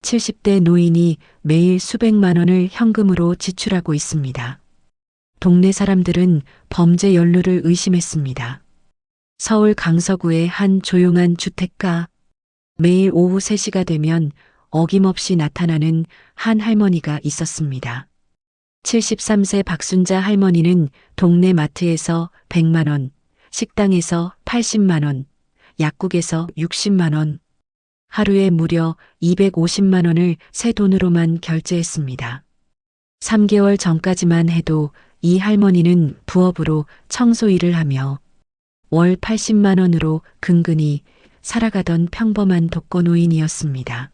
70대 노인이 매일 수백만 원을 현금으로 지출하고 있습니다. 동네 사람들은 범죄 연루를 의심했습니다. 서울 강서구의 한 조용한 주택가. 매일 오후 3시가 되면 어김없이 나타나는 한 할머니가 있었습니다. 73세 박순자 할머니는 동네 마트에서 100만 원, 식당에서 80만 원, 약국에서 60만 원, 하루에 무려 250만 원을 새 돈으로만 결제했습니다. 3개월 전까지만 해도 이 할머니는 부업으로 청소 일을 하며 월 80만 원으로 근근히 살아가던 평범한 독거노인이었습니다.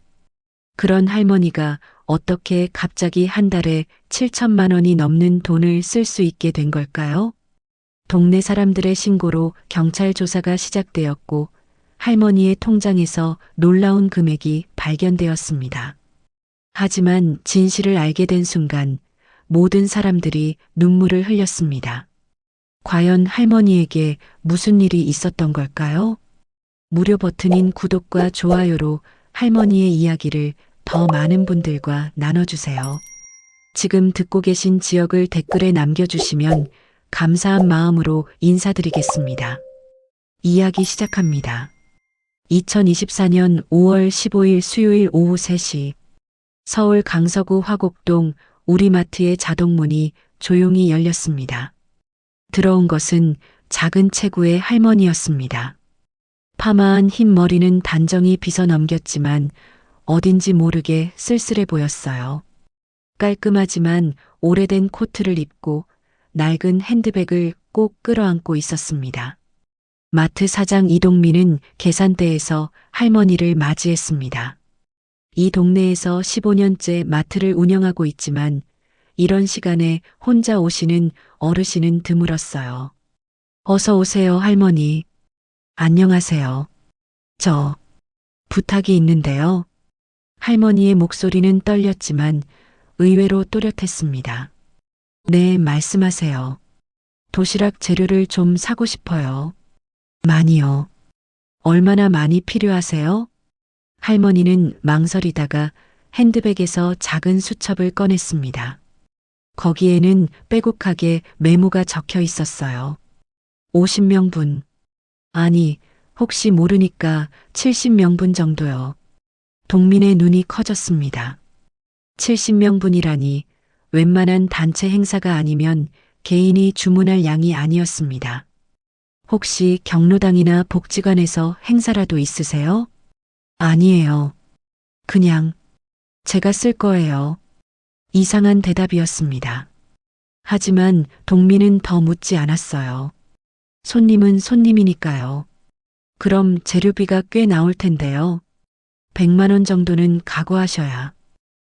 그런 할머니가 어떻게 갑자기 한 달에 7천만 원이 넘는 돈을 쓸 수 있게 된 걸까요? 동네 사람들의 신고로 경찰 조사가 시작되었고 할머니의 통장에서 놀라운 금액이 발견되었습니다. 하지만 진실을 알게 된 순간 모든 사람들이 눈물을 흘렸습니다. 과연 할머니에게 무슨 일이 있었던 걸까요? 무료 버튼인 구독과 좋아요로 할머니의 이야기를 더 많은 분들과 나눠주세요. 지금 듣고 계신 지역을 댓글에 남겨주시면 감사한 마음으로 인사드리겠습니다. 이야기 시작합니다. 2024년 5월 15일 수요일 오후 3시 서울 강서구 화곡동 우리마트의 자동문이 조용히 열렸습니다. 들어온 것은 작은 체구의 할머니였습니다. 파마한 흰 머리는 단정히 빗어 넘겼지만 어딘지 모르게 쓸쓸해 보였어요. 깔끔하지만 오래된 코트를 입고 낡은 핸드백을 꼭 끌어안고 있었습니다. 마트 사장 이동민은 계산대에서 할머니를 맞이했습니다. 이 동네에서 15년째 마트를 운영하고 있지만 이런 시간에 혼자 오시는 어르신은 드물었어요. 어서 오세요, 할머니. 안녕하세요. 저 부탁이 있는데요. 할머니의 목소리는 떨렸지만 의외로 또렷했습니다. 네, 말씀하세요. 도시락 재료를 좀 사고 싶어요. 많이요. 얼마나 많이 필요하세요? 할머니는 망설이다가 핸드백에서 작은 수첩을 꺼냈습니다. 거기에는 빼곡하게 메모가 적혀 있었어요. 50명분. 아니, 혹시 모르니까 70명분 정도요. 동민의 눈이 커졌습니다. 70명분이라니 웬만한 단체 행사가 아니면 개인이 주문할 양이 아니었습니다. 혹시 경로당이나 복지관에서 행사라도 있으세요? 아니에요. 그냥 제가 쓸 거예요. 이상한 대답이었습니다. 하지만 동민은 더 묻지 않았어요. 손님은 손님이니까요. 그럼 재료비가 꽤 나올 텐데요. 100만 원 정도는 각오하셔야.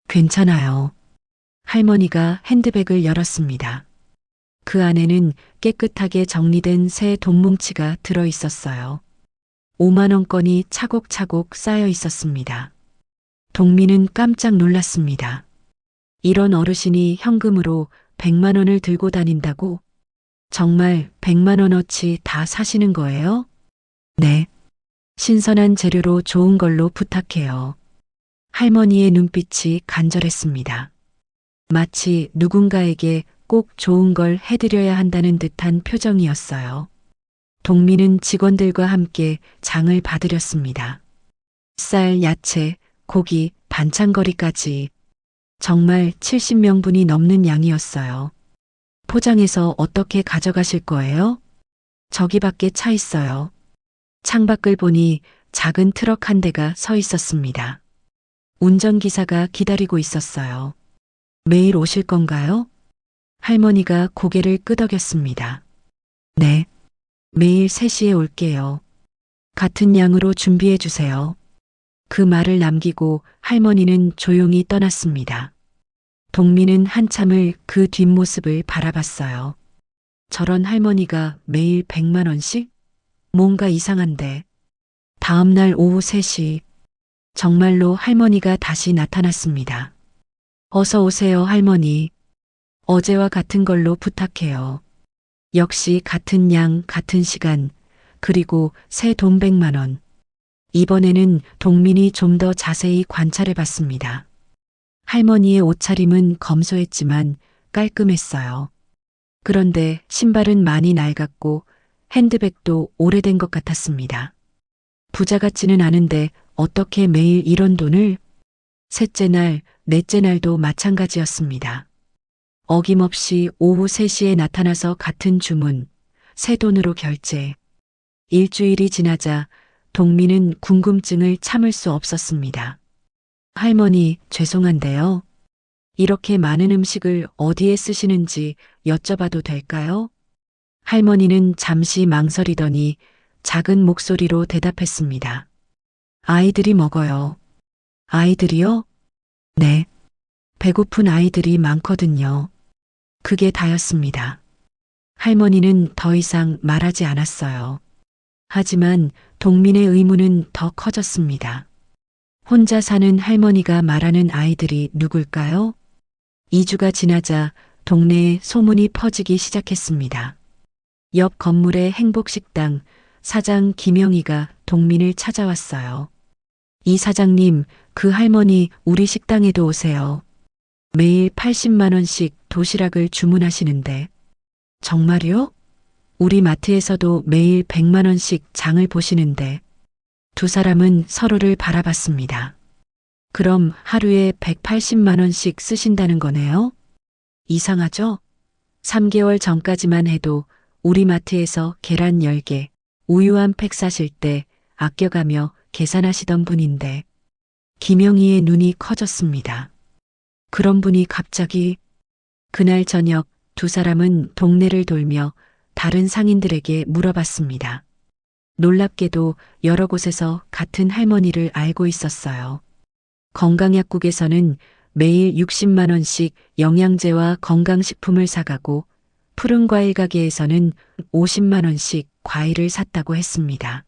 괜찮아요. 할머니가 핸드백을 열었습니다. 그 안에는 깨끗하게 정리된 새 돈뭉치가 들어 있었어요. 5만 원권이 차곡차곡 쌓여 있었습니다. 동민은 깜짝 놀랐습니다. 이런 어르신이 현금으로 100만 원을 들고 다닌다고? 정말 100만 원어치 다 사시는 거예요? 네. 신선한 재료로 좋은 걸로 부탁해요. 할머니의 눈빛이 간절했습니다. 마치 누군가에게 꼭 좋은 걸 해드려야 한다는 듯한 표정이었어요. 동민은 직원들과 함께 장을 봐드렸습니다. 쌀, 야채, 고기, 반찬거리까지 정말 70명분이 넘는 양이었어요. 포장해서 어떻게 가져가실 거예요? 저기 밖에 차 있어요. 창밖을 보니 작은 트럭 한 대가 서 있었습니다. 운전기사가 기다리고 있었어요. 매일 오실 건가요? 할머니가 고개를 끄덕였습니다. 네. 매일 3시에 올게요. 같은 양으로 준비해 주세요. 그 말을 남기고 할머니는 조용히 떠났습니다. 동민은 한참을 그 뒷모습을 바라봤어요. 저런 할머니가 매일 100만 원씩? 뭔가 이상한데. 다음 날 오후 3시, 정말로 할머니가 다시 나타났습니다. 어서 오세요, 할머니. 어제와 같은 걸로 부탁해요. 역시 같은 양, 같은 시간, 그리고 새 돈 100만 원. 이번에는 동민이 좀 더 자세히 관찰해 봤습니다. 할머니의 옷차림은 검소했지만 깔끔했어요. 그런데 신발은 많이 낡았고 핸드백도 오래된 것 같았습니다. 부자 같지는 않은데 어떻게 매일 이런 돈을? 셋째 날, 넷째 날도 마찬가지였습니다. 어김없이 오후 3시에 나타나서 같은 주문, 새 돈으로 결제. 일주일이 지나자 동민은 궁금증을 참을 수 없었습니다. 할머니, 죄송한데요. 이렇게 많은 음식을 어디에 쓰시는지 여쭤봐도 될까요? 할머니는 잠시 망설이더니 작은 목소리로 대답했습니다. 아이들이 먹어요. 아이들이요? 네. 배고픈 아이들이 많거든요. 그게 다였습니다. 할머니는 더 이상 말하지 않았어요. 하지만 동민의 의문은 더 커졌습니다. 혼자 사는 할머니가 말하는 아이들이 누굴까요? 2주가 지나자 동네에 소문이 퍼지기 시작했습니다. 옆 건물의 행복식당 사장 김영희가 동민을 찾아왔어요. 이 사장님, 그 할머니 우리 식당에도 오세요. 매일 80만 원씩 도시락을 주문하시는데. 정말요? 우리 마트에서도 매일 100만 원씩 장을 보시는데. 두 사람은 서로를 바라봤습니다. 그럼 하루에 180만 원씩 쓰신다는 거네요? 이상하죠? 3개월 전까지만 해도 우리 마트에서 계란 10개, 우유 한 팩 사실 때 아껴가며 계산하시던 분인데 김영희의 눈이 커졌습니다. 그런 분이 갑자기 그날 저녁 두 사람은 동네를 돌며 다른 상인들에게 물어봤습니다. 놀랍게도 여러 곳에서 같은 할머니를 알고 있었어요. 건강약국에서는 매일 60만 원씩 영양제와 건강식품을 사가고 푸른 과일 가게에서는 50만 원씩 과일을 샀다고 했습니다.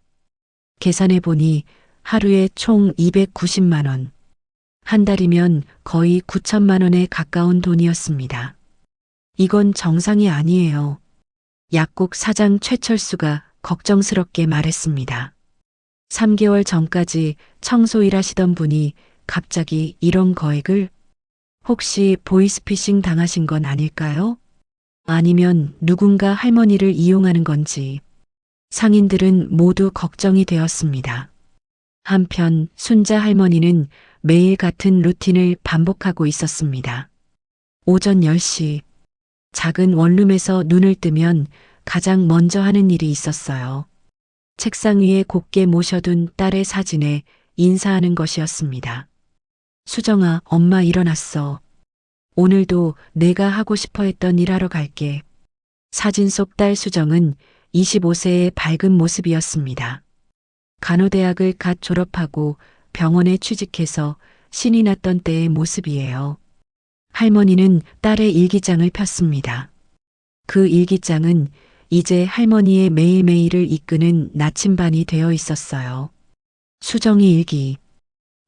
계산해 보니 하루에 총 290만 원. 한 달이면 거의 9천만 원에 가까운 돈이었습니다. 이건 정상이 아니에요. 약국 사장 최철수가 걱정스럽게 말했습니다. 3개월 전까지 청소 일하시던 분이 갑자기 이런 거액을? 혹시 보이스피싱 당하신 건 아닐까요? 아니면 누군가 할머니를 이용하는 건지. 상인들은 모두 걱정이 되었습니다. 한편 순자 할머니는 매일 같은 루틴을 반복하고 있었습니다. 오전 10시 작은 원룸에서 눈을 뜨면 가장 먼저 하는 일이 있었어요. 책상 위에 곱게 모셔둔 딸의 사진에 인사하는 것이었습니다. 수정아, 엄마 일어났어. 오늘도 내가 하고 싶어 했던 일 하러 갈게. 사진 속 딸 수정은 25세의 밝은 모습이었습니다. 간호대학을 갓 졸업하고 병원에 취직해서 신이 났던 때의 모습이에요. 할머니는 딸의 일기장을 폈습니다. 그 일기장은 이제 할머니의 매일매일을 이끄는 나침반이 되어 있었어요. 수정이 일기.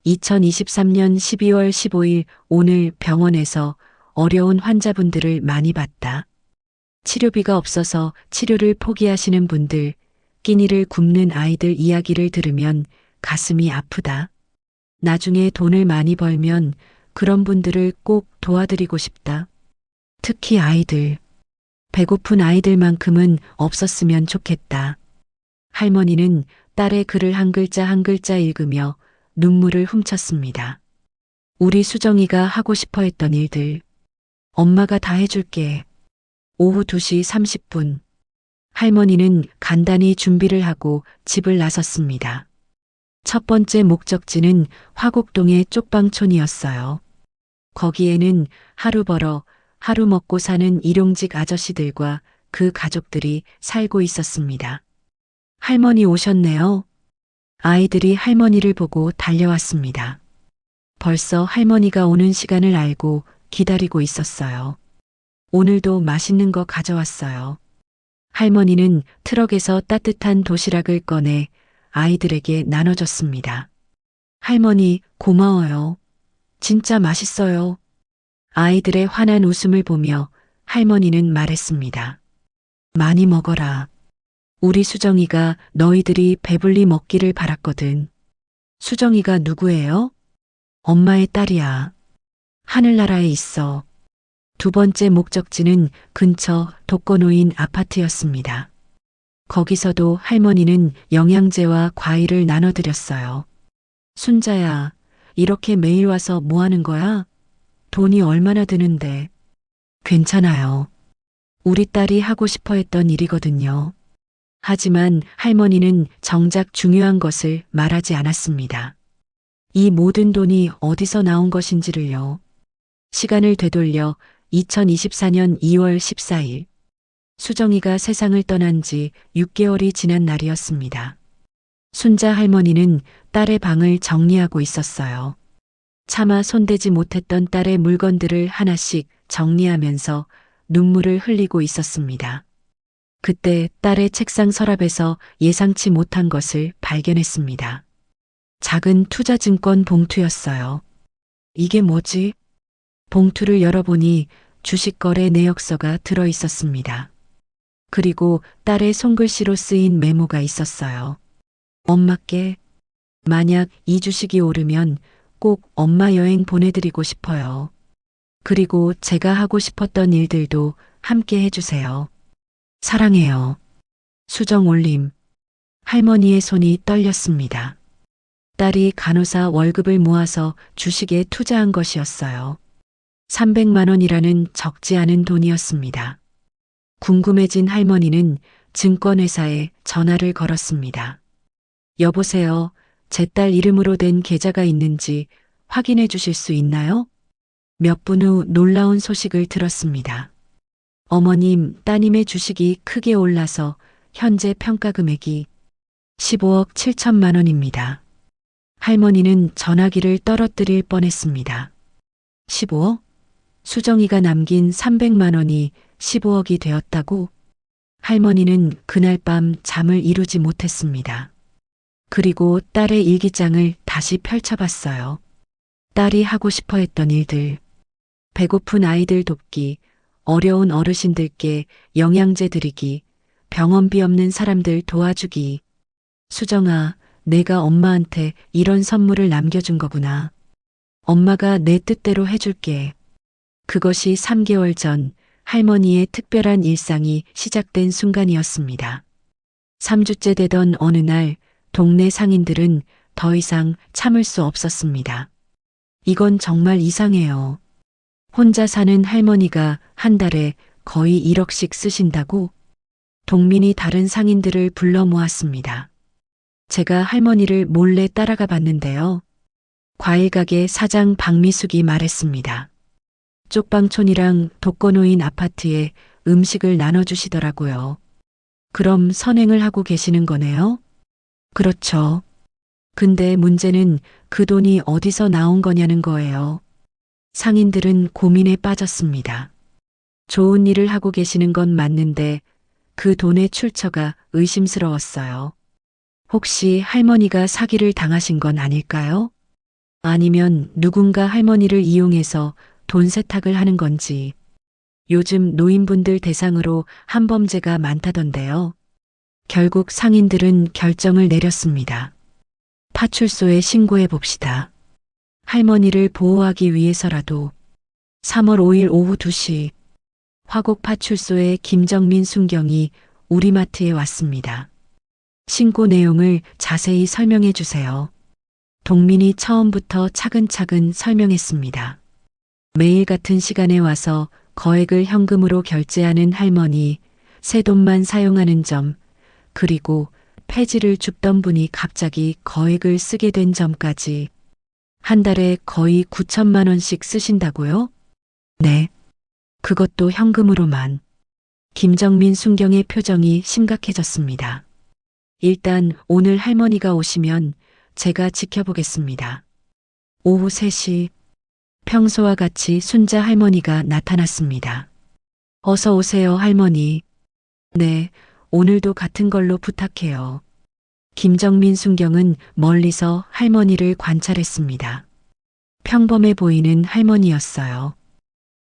2023년 12월 15일 오늘 병원에서 어려운 환자분들을 많이 봤다. 치료비가 없어서 치료를 포기하시는 분들, 끼니를 굶는 아이들 이야기를 들으면 가슴이 아프다. 나중에 돈을 많이 벌면 그런 분들을 꼭 도와드리고 싶다. 특히 아이들. 배고픈 아이들만큼은 없었으면 좋겠다. 할머니는 딸의 글을 한 글자 한 글자 읽으며 눈물을 훔쳤습니다. 우리 수정이가 하고 싶어 했던 일들. 엄마가 다 해줄게. 오후 2시 30분. 할머니는 간단히 준비를 하고 집을 나섰습니다. 첫 번째 목적지는 화곡동의 쪽방촌이었어요. 거기에는 하루 벌어 하루 먹고 사는 일용직 아저씨들과 그 가족들이 살고 있었습니다. 할머니 오셨네요. 아이들이 할머니를 보고 달려왔습니다. 벌써 할머니가 오는 시간을 알고 기다리고 있었어요. 오늘도 맛있는 거 가져왔어요. 할머니는 트럭에서 따뜻한 도시락을 꺼내 아이들에게 나눠줬습니다. 할머니, 고마워요. 진짜 맛있어요. 아이들의 환한 웃음을 보며 할머니는 말했습니다. 많이 먹어라. 우리 수정이가 너희들이 배불리 먹기를 바랐거든. 수정이가 누구예요? 엄마의 딸이야. 하늘나라에 있어. 두 번째 목적지는 근처 독거노인 아파트였습니다. 거기서도 할머니는 영양제와 과일을 나눠드렸어요. 순자야, 이렇게 매일 와서 뭐 하는 거야? 돈이 얼마나 드는데. 괜찮아요. 우리 딸이 하고 싶어 했던 일이거든요. 하지만 할머니는 정작 중요한 것을 말하지 않았습니다. 이 모든 돈이 어디서 나온 것인지를요. 시간을 되돌려 2024년 2월 14일. 수정이가 세상을 떠난 지 6개월이 지난 날이었습니다. 순자 할머니는 딸의 방을 정리하고 있었어요. 차마 손대지 못했던 딸의 물건들을 하나씩 정리하면서 눈물을 흘리고 있었습니다. 그때 딸의 책상 서랍에서 예상치 못한 것을 발견했습니다. 작은 투자증권 봉투였어요. 이게 뭐지? 봉투를 열어보니 주식거래 내역서가 들어 있었습니다. 그리고 딸의 손글씨로 쓰인 메모가 있었어요. 엄마께 만약 이 주식이 오르면 꼭 엄마 여행 보내드리고 싶어요. 그리고 제가 하고 싶었던 일들도 함께 해주세요. 사랑해요. 수정 올림. 할머니의 손이 떨렸습니다. 딸이 간호사 월급을 모아서 주식에 투자한 것이었어요. 300만 원이라는 적지 않은 돈이었습니다. 궁금해진 할머니는 증권회사에 전화를 걸었습니다. 여보세요. 제 딸 이름으로 된 계좌가 있는지 확인해 주실 수 있나요? 몇 분 후 놀라운 소식을 들었습니다. 어머님, 따님의 주식이 크게 올라서 현재 평가 금액이 15억 7천만 원입니다. 할머니는 전화기를 떨어뜨릴 뻔했습니다. 15억? 수정이가 남긴 300만 원이 15억이 되었다고? 할머니는 그날 밤 잠을 이루지 못했습니다. 그리고 딸의 일기장을 다시 펼쳐봤어요. 딸이 하고 싶어 했던 일들. 배고픈 아이들 돕기, 어려운 어르신들께 영양제 드리기, 병원비 없는 사람들 도와주기. 수정아, 내가 엄마한테 이런 선물을 남겨준 거구나. 엄마가 내 뜻대로 해줄게. 그것이 3개월 전 할머니의 특별한 일상이 시작된 순간이었습니다. 3주째 되던 어느 날 동네 상인들은 더 이상 참을 수 없었습니다. 이건 정말 이상해요. 혼자 사는 할머니가 한 달에 거의 1억씩 쓰신다고? 동민이 다른 상인들을 불러 모았습니다. 제가 할머니를 몰래 따라가 봤는데요. 과일가게 사장 박미숙이 말했습니다. 쪽방촌이랑 독거노인 아파트에 음식을 나눠주시더라고요. 그럼 선행을 하고 계시는 거네요? 그렇죠. 근데 문제는 그 돈이 어디서 나온 거냐는 거예요. 상인들은 고민에 빠졌습니다. 좋은 일을 하고 계시는 건 맞는데 그 돈의 출처가 의심스러웠어요. 혹시 할머니가 사기를 당하신 건 아닐까요? 아니면 누군가 할머니를 이용해서 돈 세탁을 하는 건지. 요즘 노인분들 대상으로 한범죄가 많다던데요. 결국 상인들은 결정을 내렸습니다. 파출소에 신고해 봅시다. 할머니를 보호하기 위해서라도. 3월 5일 오후 2시 화곡 파출소의 김정민 순경이 우리 마트에 왔습니다. 신고 내용을 자세히 설명해 주세요. 동민이 처음부터 차근차근 설명했습니다. 매일 같은 시간에 와서 거액을 현금으로 결제하는 할머니, 새 돈만 사용하는 점, 그리고 폐지를 줍던 분이 갑자기 거액을 쓰게 된 점까지. 한 달에 거의 9천만 원씩 쓰신다고요? 네. 그것도 현금으로만. 김정민 순경의 표정이 심각해졌습니다. 일단 오늘 할머니가 오시면 제가 지켜보겠습니다. 오후 3시 평소와 같이 순자 할머니가 나타났습니다. 어서 오세요, 할머니. 네, 오늘도 같은 걸로 부탁해요. 김정민 순경은 멀리서 할머니를 관찰했습니다. 평범해 보이는 할머니였어요.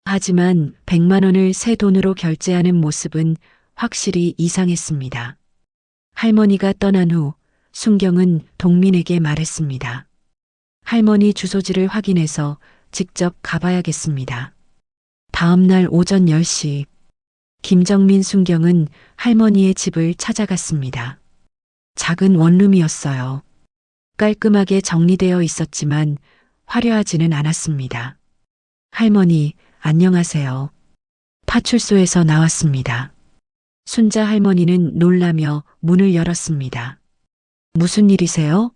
하지만 100만 원을 새 돈으로 결제하는 모습은 확실히 이상했습니다. 할머니가 떠난 후 순경은 동민에게 말했습니다. 할머니 주소지를 확인해서 직접 가봐야겠습니다. 다음 날 오전 10시, 김정민, 순경은 할머니의 집을 찾아갔습니다. 작은 원룸이었어요. 깔끔하게 정리되어 있었지만 화려하지는 않았습니다. 할머니, 안녕하세요. 파출소에서 나왔습니다. 순자 할머니는 놀라며 문을 열었습니다. 무슨 일이세요?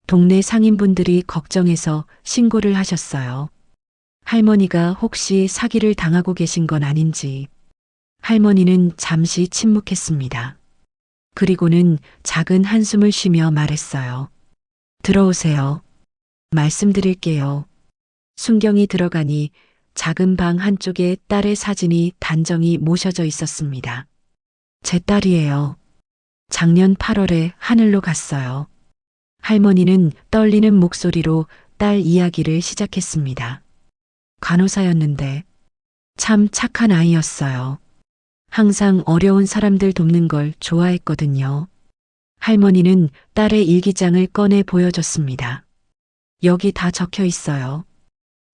동네 상인분들이 걱정해서 신고를 하셨어요. 할머니가 혹시 사기를 당하고 계신 건 아닌지. 할머니는 잠시 침묵했습니다. 그리고는 작은 한숨을 쉬며 말했어요. 들어오세요. 말씀드릴게요. 순경이 들어가니 작은 방 한쪽에 딸의 사진이 단정히 모셔져 있었습니다. 제 딸이에요. 작년 8월에 하늘로 갔어요. 할머니는 떨리는 목소리로 딸 이야기를 시작했습니다. 간호사였는데 참 착한 아이였어요. 항상 어려운 사람들 돕는 걸 좋아했거든요. 할머니는 딸의 일기장을 꺼내 보여줬습니다. 여기 다 적혀 있어요.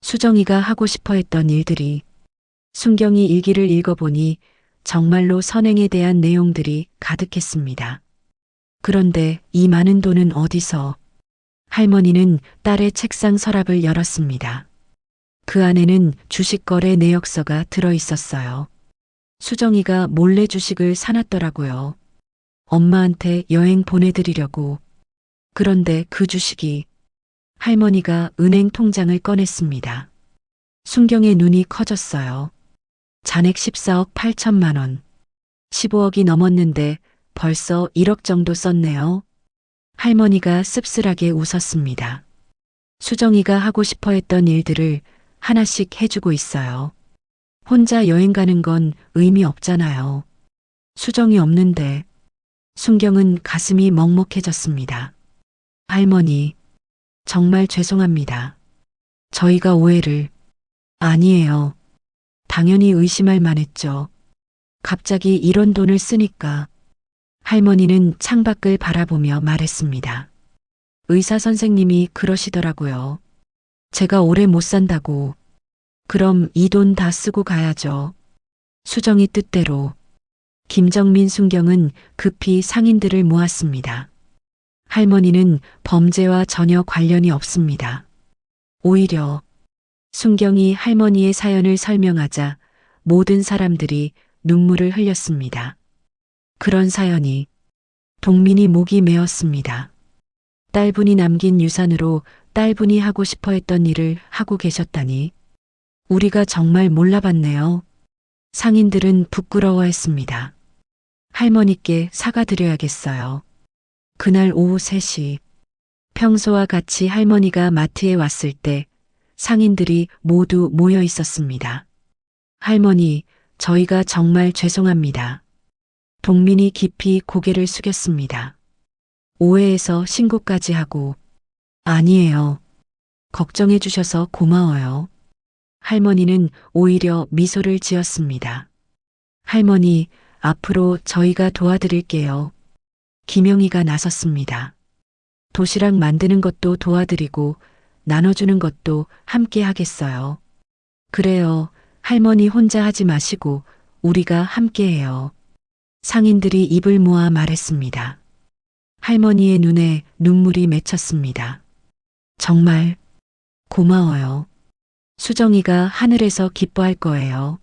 수정이가 하고 싶어 했던 일들이. 순경이 일기를 읽어보니 정말로 선행에 대한 내용들이 가득했습니다. 그런데 이 많은 돈은 어디서? 할머니는 딸의 책상 서랍을 열었습니다. 그 안에는 주식 거래 내역서가 들어 있었어요. 수정이가 몰래 주식을 사놨더라고요. 엄마한테 여행 보내드리려고. 그런데 그 주식이. 할머니가 은행 통장을 꺼냈습니다. 순경의 눈이 커졌어요. 잔액 14억 8천만 원. 15억이 넘었는데 벌써 1억 정도 썼네요. 할머니가 씁쓸하게 웃었습니다. 수정이가 하고 싶어 했던 일들을 하나씩 해주고 있어요. 혼자 여행 가는 건 의미 없잖아요. 수정이 없는데. 순경은 가슴이 먹먹해졌습니다. 할머니, 정말 죄송합니다. 저희가 오해를. 아니에요. 당연히 의심할 만했죠. 갑자기 이런 돈을 쓰니까. 할머니는 창밖을 바라보며 말했습니다. 의사 선생님이 그러시더라고요. 제가 오래 못 산다고. 그럼 이 돈 다 쓰고 가야죠. 수정이 뜻대로. 김정민, 순경은 급히 상인들을 모았습니다. 할머니는 범죄와 전혀 관련이 없습니다. 오히려 순경이 할머니의 사연을 설명하자 모든 사람들이 눈물을 흘렸습니다. 그런 사연이. 동민이 목이 메었습니다. 딸분이 남긴 유산으로 딸분이 하고 싶어 했던 일을 하고 계셨다니. 우리가 정말 몰라봤네요. 상인들은 부끄러워했습니다. 할머니께 사과드려야겠어요. 그날 오후 3시, 평소와 같이 할머니가 마트에 왔을 때 상인들이 모두 모여 있었습니다. 할머니, 저희가 정말 죄송합니다. 동민이 깊이 고개를 숙였습니다. 오해해서 신고까지 하고. 아니에요. 걱정해 주셔서 고마워요. 할머니는 오히려 미소를 지었습니다. 할머니, 앞으로 저희가 도와드릴게요. 김영희가 나섰습니다. 도시락 만드는 것도 도와드리고 나눠주는 것도 함께 하겠어요. 그래요. 할머니 혼자 하지 마시고 우리가 함께 해요. 상인들이 입을 모아 말했습니다. 할머니의 눈에 눈물이 맺혔습니다. 정말 고마워요. 수정이가 하늘에서 기뻐할 거예요.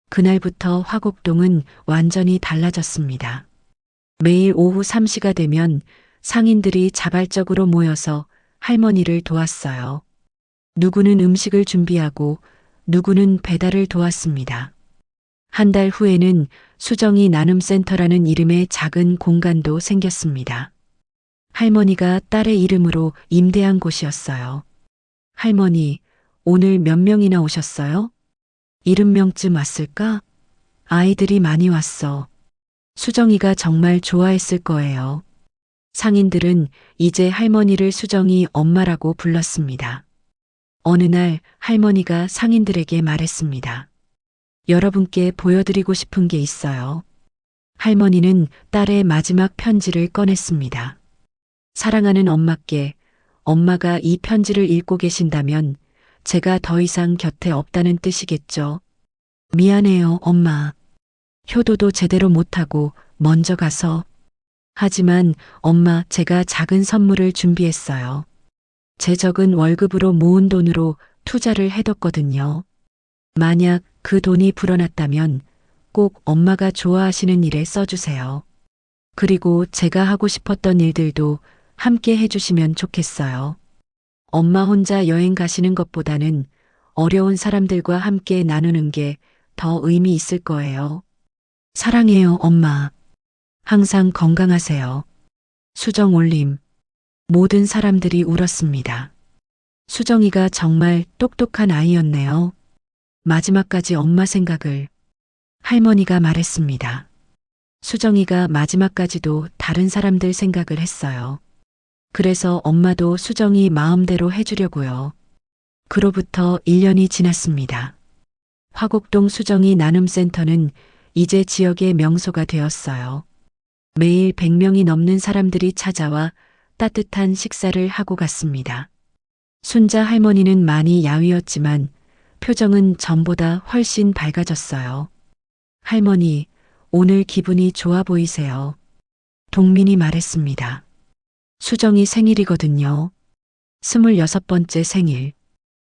그날부터 화곡동은 완전히 달라졌습니다. 매일 오후 3시가 되면 상인들이 자발적으로 모여서 할머니를 도왔어요. 누구는 음식을 준비하고 누구는 배달을 도왔습니다. 한 달 후에는 수정이 나눔센터라는 이름의 작은 공간도 생겼습니다. 할머니가 딸의 이름으로 임대한 곳이었어요. 할머니, 오늘 몇 명이나 오셨어요? 70명쯤 왔을까? 아이들이 많이 왔어. 수정이가 정말 좋아했을 거예요. 상인들은 이제 할머니를 수정이 엄마라고 불렀습니다. 어느 날 할머니가 상인들에게 말했습니다. 여러분께 보여드리고 싶은 게 있어요. 할머니는 딸의 마지막 편지를 꺼냈습니다. 사랑하는 엄마께 엄마가 이 편지를 읽고 계신다면 제가 더 이상 곁에 없다는 뜻이겠죠. 미안해요, 엄마. 효도도 제대로 못하고 먼저 가서. 하지만 엄마, 제가 작은 선물을 준비했어요. 제 적은 월급으로 모은 돈으로 투자를 해뒀거든요. 만약 그 돈이 불어났다면 꼭 엄마가 좋아하시는 일에 써주세요. 그리고 제가 하고 싶었던 일들도 함께 해주시면 좋겠어요. 엄마 혼자 여행 가시는 것보다는 어려운 사람들과 함께 나누는 게 더 의미 있을 거예요. 사랑해요, 엄마. 항상 건강하세요. 수정 올림. 모든 사람들이 울었습니다. 수정이가 정말 똑똑한 아이였네요. 마지막까지 엄마 생각을. 할머니가 말했습니다. 수정이가 마지막까지도 다른 사람들 생각을 했어요. 그래서 엄마도 수정이 마음대로 해주려고요. 그로부터 1년이 지났습니다. 화곡동 수정이 나눔센터는 이제 지역의 명소가 되었어요. 매일 100명이 넘는 사람들이 찾아와 따뜻한 식사를 하고 갔습니다. 순자 할머니는 많이 야위었지만 표정은 전보다 훨씬 밝아졌어요. 할머니, 오늘 기분이 좋아 보이세요. 동민이 말했습니다. 수정이 생일이거든요. 26번째 생일.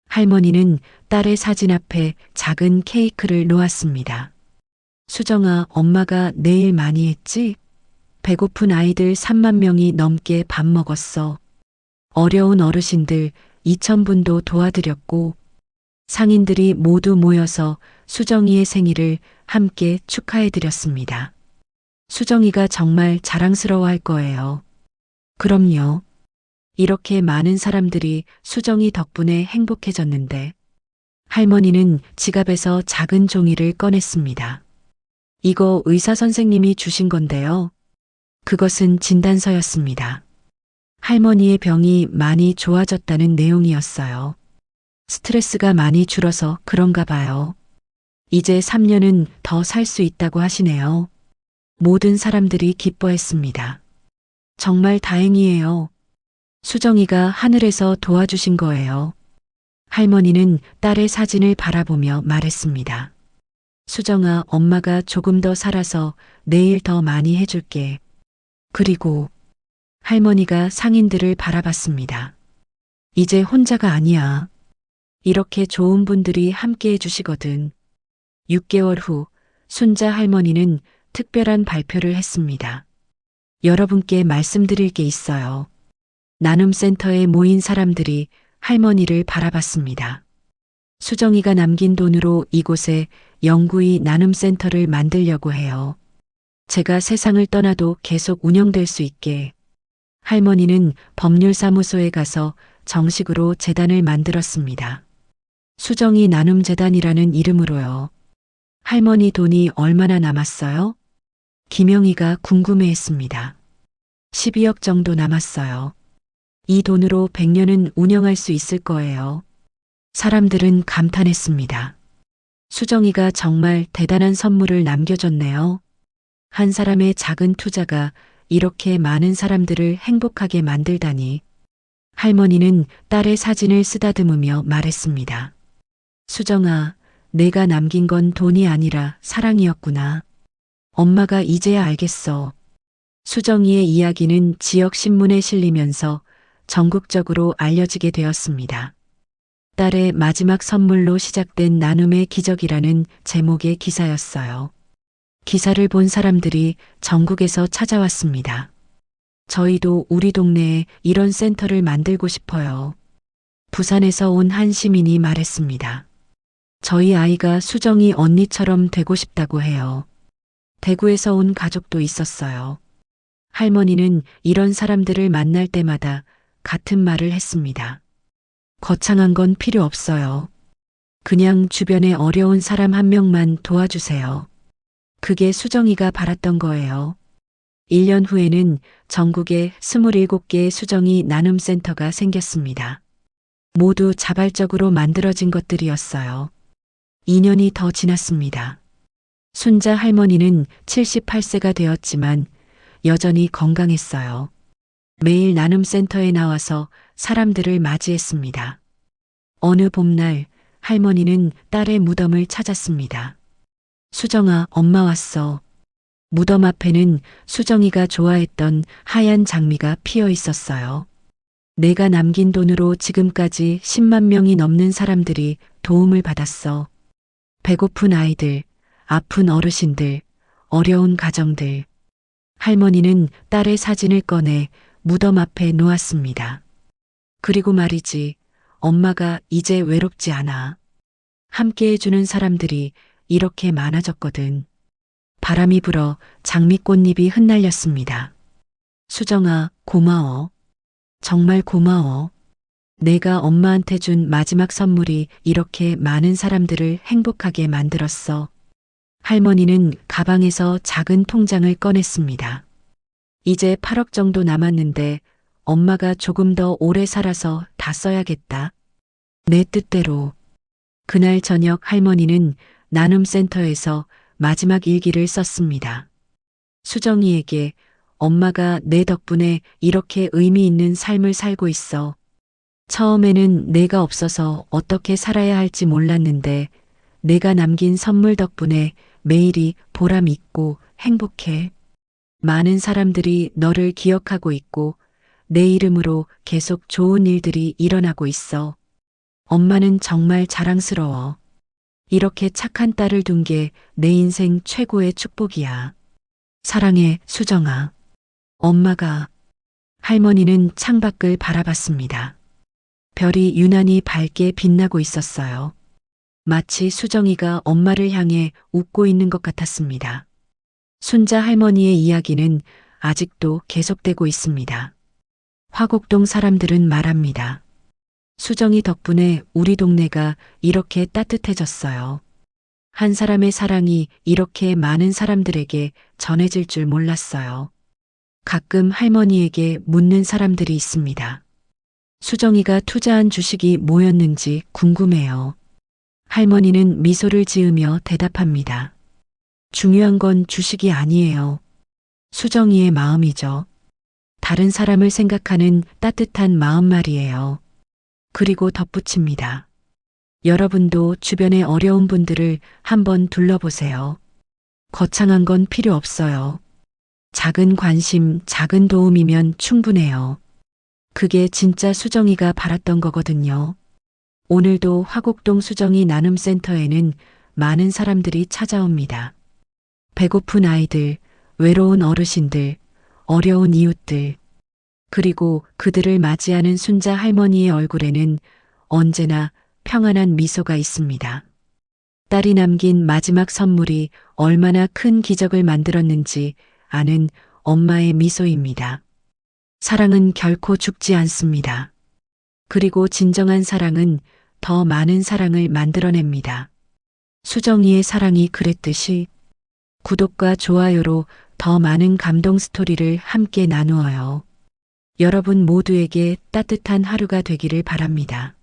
할머니는 딸의 사진 앞에 작은 케이크를 놓았습니다. 수정아, 엄마가 내일 많이 했지? 배고픈 아이들 3만 명이 넘게 밥 먹었어. 어려운 어르신들 2,000분도 도와드렸고, 상인들이 모두 모여서 수정이의 생일을 함께 축하해드렸습니다. 수정이가 정말 자랑스러워할 거예요. 그럼요. 이렇게 많은 사람들이 수정이 덕분에 행복해졌는데, 할머니는 지갑에서 작은 종이를 꺼냈습니다. 이거 의사 선생님이 주신 건데요. 그것은 진단서였습니다. 할머니의 병이 많이 좋아졌다는 내용이었어요. 스트레스가 많이 줄어서 그런가 봐요. 이제 3년은 더 살 수 있다고 하시네요. 모든 사람들이 기뻐했습니다. 정말 다행이에요. 수정이가 하늘에서 도와주신 거예요. 할머니는 딸의 사진을 바라보며 말했습니다. 수정아, 엄마가 조금 더 살아서 내일 더 많이 해줄게. 그리고 할머니가 상인들을 바라봤습니다. 이제 혼자가 아니야. 이렇게 좋은 분들이 함께 해주시거든. 6개월 후 순자 할머니는 특별한 발표를 했습니다. 여러분께 말씀드릴 게 있어요. 나눔센터에 모인 사람들이 할머니를 바라봤습니다. 수정이가 남긴 돈으로 이곳에 영구히 나눔센터를 만들려고 해요. 제가 세상을 떠나도 계속 운영될 수 있게. 할머니는 법률사무소에 가서 정식으로 재단을 만들었습니다. 수정이 나눔재단이라는 이름으로요. 할머니 돈이 얼마나 남았어요? 김영희가 궁금해했습니다. 12억 정도 남았어요. 이 돈으로 100년은 운영할 수 있을 거예요. 사람들은 감탄했습니다. 수정이가 정말 대단한 선물을 남겨줬네요. 한 사람의 작은 투자가 이렇게 많은 사람들을 행복하게 만들다니. 할머니는 딸의 사진을 쓰다듬으며 말했습니다. 수정아, 내가 남긴 건 돈이 아니라 사랑이었구나. 엄마가 이제야 알겠어. 수정이의 이야기는 지역 신문에 실리면서 전국적으로 알려지게 되었습니다. 딸의 마지막 선물로 시작된 나눔의 기적이라는 제목의 기사였어요. 기사를 본 사람들이 전국에서 찾아왔습니다. 저희도 우리 동네에 이런 센터를 만들고 싶어요. 부산에서 온 한 시민이 말했습니다. 저희 아이가 수정이 언니처럼 되고 싶다고 해요. 대구에서 온 가족도 있었어요. 할머니는 이런 사람들을 만날 때마다 같은 말을 했습니다. 거창한 건 필요 없어요. 그냥 주변에 어려운 사람 한 명만 도와주세요. 그게 수정이가 바랐던 거예요. 1년 후에는 전국에 27개의 수정이 나눔센터가 생겼습니다. 모두 자발적으로 만들어진 것들이었어요. 2년이 더 지났습니다. 순자 할머니는 78세가 되었지만 여전히 건강했어요. 매일 나눔센터에 나와서 사람들을 맞이했습니다. 어느 봄날 할머니는 딸의 무덤을 찾았습니다. 수정아, 엄마 왔어. 무덤 앞에는 수정이가 좋아했던 하얀 장미가 피어 있었어요. 내가 남긴 돈으로 지금까지 10만 명이 넘는 사람들이 도움을 받았어. 배고픈 아이들, 아픈 어르신들, 어려운 가정들. 할머니는 딸의 사진을 꺼내 무덤 앞에 놓았습니다. 그리고 말이지, 엄마가 이제 외롭지 않아. 함께 해주는 사람들이 이렇게 많아졌거든. 바람이 불어 장미꽃잎이 흩날렸습니다. 수정아, 고마워. 정말 고마워. 내가 엄마한테 준 마지막 선물이 이렇게 많은 사람들을 행복하게 만들었어. 할머니는 가방에서 작은 통장을 꺼냈습니다. 이제 8억 정도 남았는데 엄마가 조금 더 오래 살아서 다 써야겠다. 내 뜻대로. 그날 저녁 할머니는 나눔센터에서 마지막 일기를 썼습니다. 수정이에게 엄마가 내 덕분에 이렇게 의미 있는 삶을 살고 있어. 처음에는 내가 없어서 어떻게 살아야 할지 몰랐는데 내가 남긴 선물 덕분에 매일이 보람 있고 행복해. 많은 사람들이 너를 기억하고 있고 내 이름으로 계속 좋은 일들이 일어나고 있어. 엄마는 정말 자랑스러워. 이렇게 착한 딸을 둔 게 내 인생 최고의 축복이야. 사랑해, 수정아. 엄마가. 할머니는 창밖을 바라봤습니다. 별이 유난히 밝게 빛나고 있었어요. 마치 수정이가 엄마를 향해 웃고 있는 것 같았습니다. 순자 할머니의 이야기는 아직도 계속되고 있습니다. 화곡동 사람들은 말합니다. 수정이 덕분에 우리 동네가 이렇게 따뜻해졌어요. 한 사람의 사랑이 이렇게 많은 사람들에게 전해질 줄 몰랐어요. 가끔 할머니에게 묻는 사람들이 있습니다. 수정이가 투자한 주식이 뭐였는지 궁금해요. 할머니는 미소를 지으며 대답합니다. 중요한 건 주식이 아니에요. 수정이의 마음이죠. 다른 사람을 생각하는 따뜻한 마음 말이에요. 그리고 덧붙입니다. 여러분도 주변의 어려운 분들을 한번 둘러보세요. 거창한 건 필요 없어요. 작은 관심, 작은 도움이면 충분해요. 그게 진짜 수정이가 바랐던 거거든요. 오늘도 화곡동 수정이 나눔센터에는 많은 사람들이 찾아옵니다. 배고픈 아이들, 외로운 어르신들, 어려운 이웃들, 그리고 그들을 맞이하는 순자 할머니의 얼굴에는 언제나 평안한 미소가 있습니다. 딸이 남긴 마지막 선물이 얼마나 큰 기적을 만들었는지 아는 엄마의 미소입니다. 사랑은 결코 죽지 않습니다. 그리고 진정한 사랑은 더 많은 사랑을 만들어냅니다. 수정이의 사랑이 그랬듯이 구독과 좋아요로 더 많은 감동 스토리를 함께 나누어요. 여러분 모두에게 따뜻한 하루가 되기를 바랍니다.